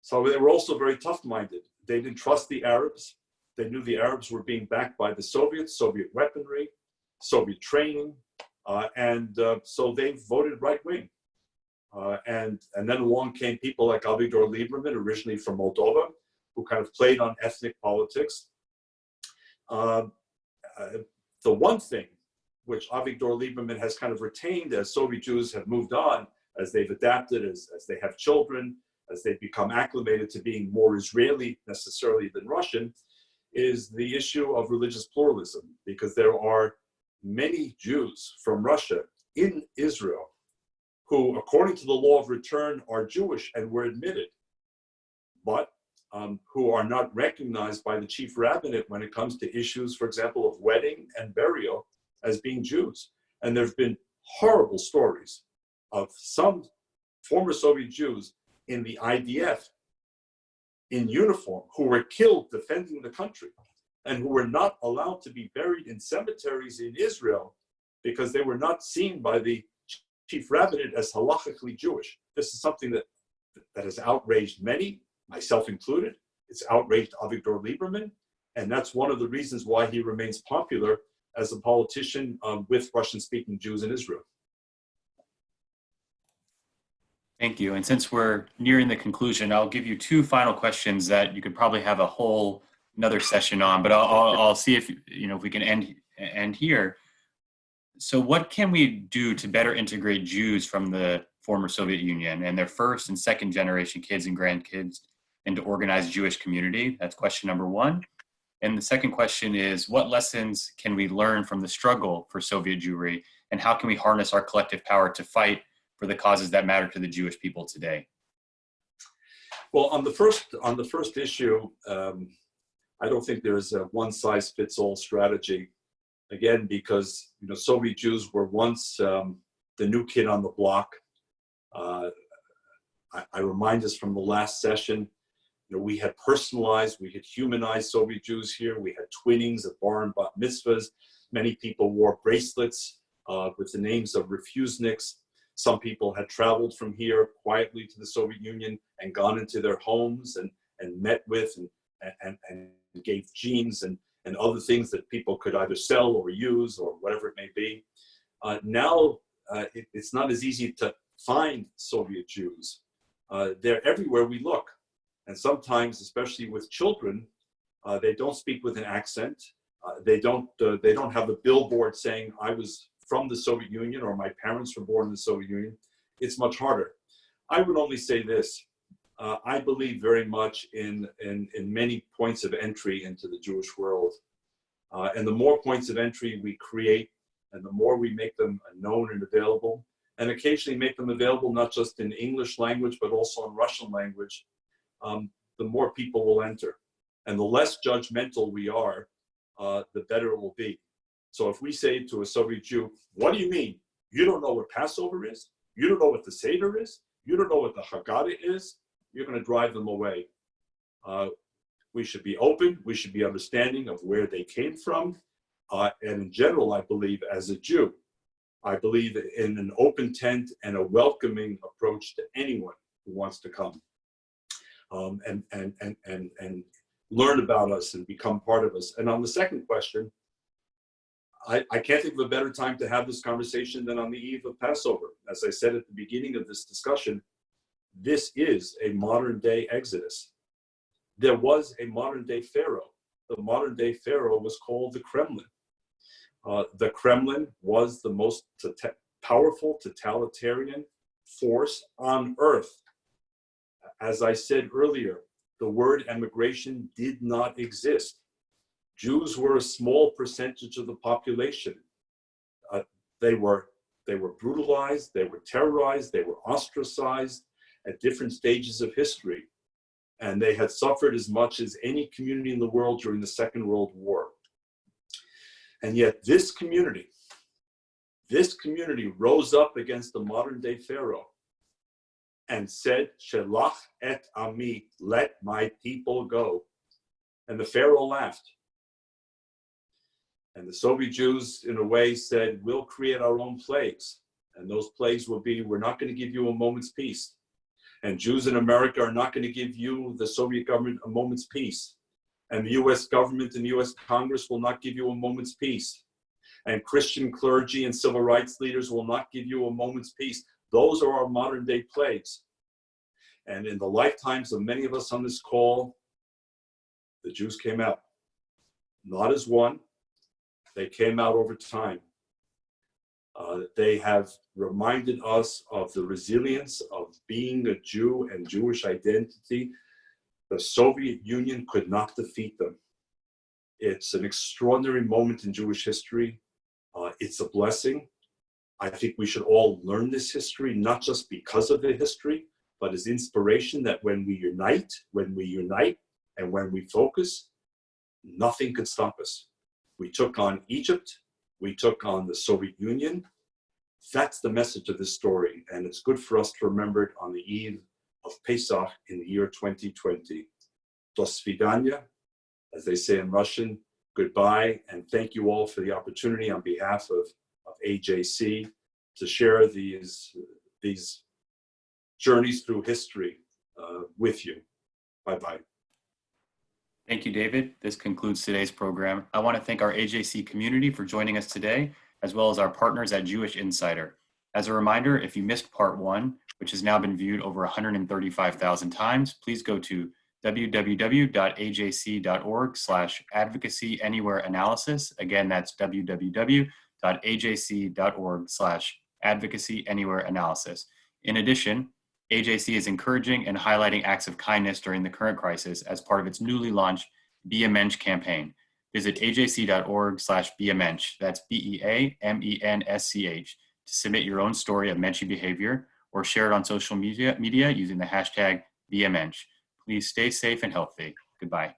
So they were also very tough-minded. They didn't trust the Arabs. They knew the Arabs were being backed by the Soviets, Soviet weaponry, Soviet training, so they voted right-wing. And then along came people like Avigdor Lieberman, originally from Moldova, who kind of played on ethnic politics. The one thing which Avigdor Lieberman has kind of retained as Soviet Jews have moved on, as they've adapted, as they have children, as they become acclimated to being more Israeli necessarily than Russian, is the issue of religious pluralism, because there are many Jews from Russia in Israel who, according to the law of return, are Jewish and were admitted, but who are not recognized by the chief rabbinate when it comes to issues, for example, of wedding and burial as being Jews. And there have been horrible stories of some former Soviet Jews in the IDF in uniform who were killed defending the country and who were not allowed to be buried in cemeteries in Israel because they were not seen by the chief rabbinate as halachically Jewish. This is something that has outraged many, myself included. It's outraged Avigdor Lieberman, and that's one of the reasons why he remains popular as a politician with Russian-speaking Jews in Israel. Thank you. And since we're nearing the conclusion, I'll give you two final questions that you could probably have a whole another session on, but I'll see if we can end here. So what can we do to better integrate Jews from the former Soviet Union and their first and second generation kids and grandkids into organized Jewish community? That's question number one. And the second question is, what lessons can we learn from the struggle for Soviet Jewry, and how can we harness our collective power to fight for the causes that matter to the Jewish people today? Well, on the first issue, I don't think there's a one-size-fits-all strategy. Again, because Soviet Jews were once the new kid on the block. I remind us from the last session, we had personalized, we had humanized Soviet Jews here. We had twinnings at bar and bat mitzvahs. Many people wore bracelets with the names of refuseniks. Some people had traveled from here quietly to the Soviet Union and gone into their homes and met with and gave genes and other things that people could either sell or use or whatever it may be. Now, it's not as easy to find Soviet Jews. They're everywhere we look. And sometimes, especially with children, they don't speak with an accent. They don't have a billboard saying, I was from the Soviet Union or my parents were born in the Soviet Union. It's much harder. I would only say this. I believe very much in many points of entry into the Jewish world. And the more points of entry we create, and the more we make them known and available, and occasionally make them available not just in English language, but also in Russian language, the more people will enter. And the less judgmental we are, the better it will be. So if we say to a Soviet Jew, what do you mean? You don't know what Passover is? You don't know what the Seder is? you don't know what the Haggadah is, you're going to drive them away. We should be open. We should be understanding of where they came from. And in general, I believe as a Jew, I believe in an open tent and a welcoming approach to anyone who wants to come and learn about us and become part of us. And on the second question, I can't think of a better time to have this conversation than on the eve of Passover. As I said at the beginning of this discussion, this is a modern day Exodus. There was a modern day Pharaoh. The modern day Pharaoh was called the Kremlin. The Kremlin was the most powerful totalitarian force on earth. As I said earlier, the word emigration did not exist. Jews were a small percentage of the population. They were brutalized, they were terrorized, they were ostracized at different stages of history. And they had suffered as much as any community in the world during the Second World War. And yet this community rose up against the modern day Pharaoh and said, Shelach et ami, let my people go. And the Pharaoh laughed. And the Soviet Jews, in a way, said, we'll create our own plagues. And those plagues will be, we're not going to give you a moment's peace. And Jews in America are not going to give you, the Soviet government, a moment's peace. And the US government and the US Congress will not give you a moment's peace. And Christian clergy and civil rights leaders will not give you a moment's peace. Those are our modern day plagues. And in the lifetimes of many of us on this call, the Jews came out. Not as one, they came out over time. They have reminded us of the resilience of being a Jew and Jewish identity. The Soviet Union could not defeat them. It's an extraordinary moment in Jewish history. It's a blessing. I think we should all learn this history, not just because of the history, but as inspiration that when we unite and when we focus, nothing could stop us. We took on Egypt. We took on the Soviet Union. That's the message of this story. And it's good for us to remember it on the eve of Pesach in the year 2020. Do svidanya, as they say in Russian, goodbye. And thank you all for the opportunity on behalf of AJC to share these journeys through history with you. Bye-bye. Thank you, David. This concludes today's program. I want to thank our AJC community for joining us today, as well as our partners at Jewish Insider. As a reminder, if you missed part 1, which has now been viewed over 135,000 times, please go to www.ajc.org/advocacy anywhere analysis. Again, that's www.ajc.org/advocacy anywhere analysis. In addition, AJC is encouraging and highlighting acts of kindness during the current crisis as part of its newly launched Be a Mensch campaign. Visit ajc.org/beamensch, that's BEAMENSCH, to submit your own story of Menschy behavior or share it on social media using the hashtag BeAMensch. Please stay safe and healthy. Goodbye.